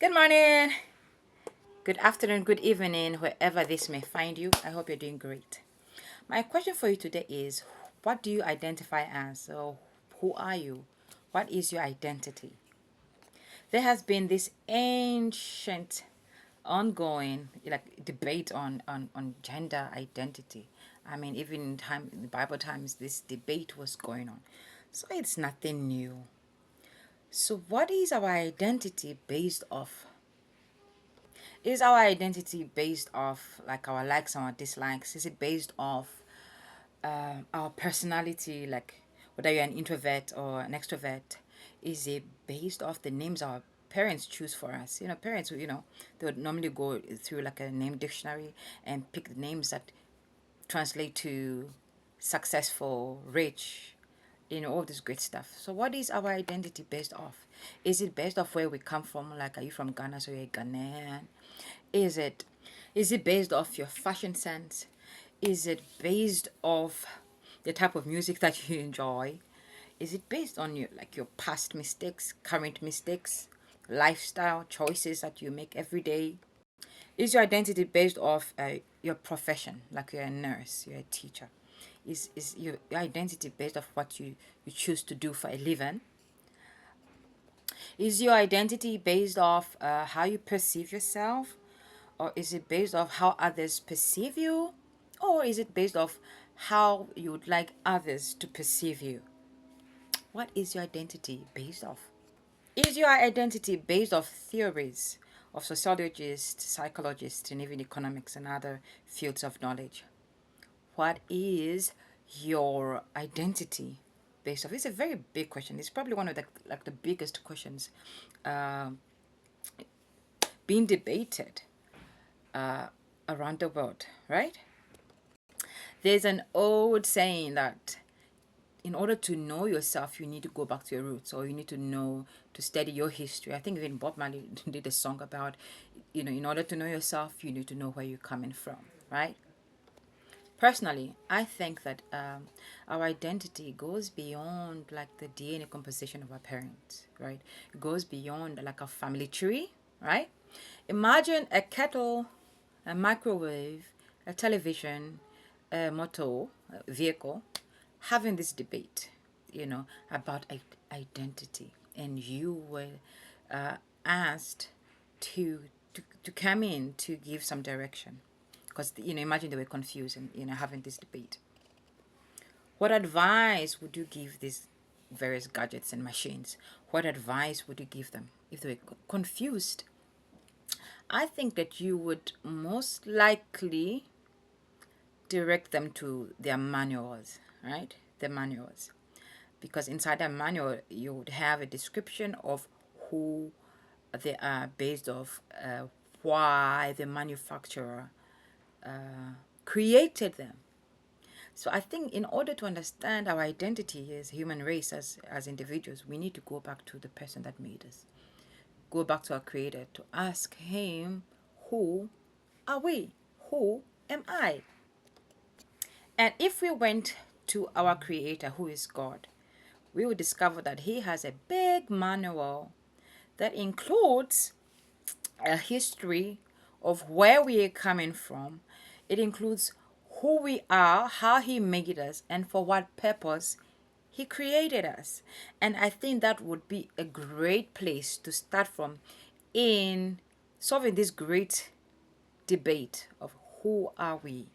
Good morning, good afternoon, good evening, wherever this may find you. I hope you're doing great. My question for you today is, what do you identify as? So, who are you? What is your identity? There has been this ancient, ongoing debate on gender identity. I mean, even in Bible times, this debate was going on. So it's nothing new. So, what is our identity based off? Is our identity based off like our likes and our dislikes? Is it based off our personality, like whether you're an introvert or an extrovert? Is it based off the names our parents choose for us? Parents, they would normally go through like a name dictionary and pick the names that translate to successful, rich, all this great stuff. So what is our identity based off? Is it based off where we come from? Like, are you from Ghana, so you're Ghanaian? Is it is it based off your fashion sense? Is it based off the type of music that you enjoy? Is it based on your past mistakes, current mistakes, lifestyle choices that you make every day? Is your identity based off your profession, like you're a nurse, you're a teacher? Is your identity based off what you choose to do for a living? Is your identity based off how you perceive yourself? Or is it based off how others perceive you? Or is it based off how you would like others to perceive you? What is your identity based off? Is your identity based off theories of sociologists, psychologists, and even economics and other fields of knowledge? What is your identity based off? It's a very big question. It's probably one of the biggest questions being debated around the world, right? There's an old saying that in order to know yourself, you need to go back to your roots, or you need to know to study your history. I think even Bob Marley did a song about, in order to know yourself, you need to know where you're coming from, right? Personally, I think that our identity goes beyond like the DNA composition of our parents, right? It goes beyond like a family tree, right? Imagine a kettle, a microwave, a television, a motor, a vehicle, having this debate, about identity, and you were asked to come in to give some direction, because imagine they were confused and having this debate. What advice would you give these various gadgets and machines? What advice would you give them if they were confused? I think that you would most likely direct them to their manuals, right? The manuals. Because inside that manual, you would have a description of who they are based off why the manufacturer created them. So I think in order to understand our identity as human race, as individuals, we need to go back to the person that made us. Go back to our creator to ask him, who are we? Who am I? And if we went to our creator, who is God, we would discover that he has a big manual that includes a history of where we are coming from. It includes who we are, how he made us, and for what purpose he created us. And I think that would be a great place to start from in solving this great debate of who are we.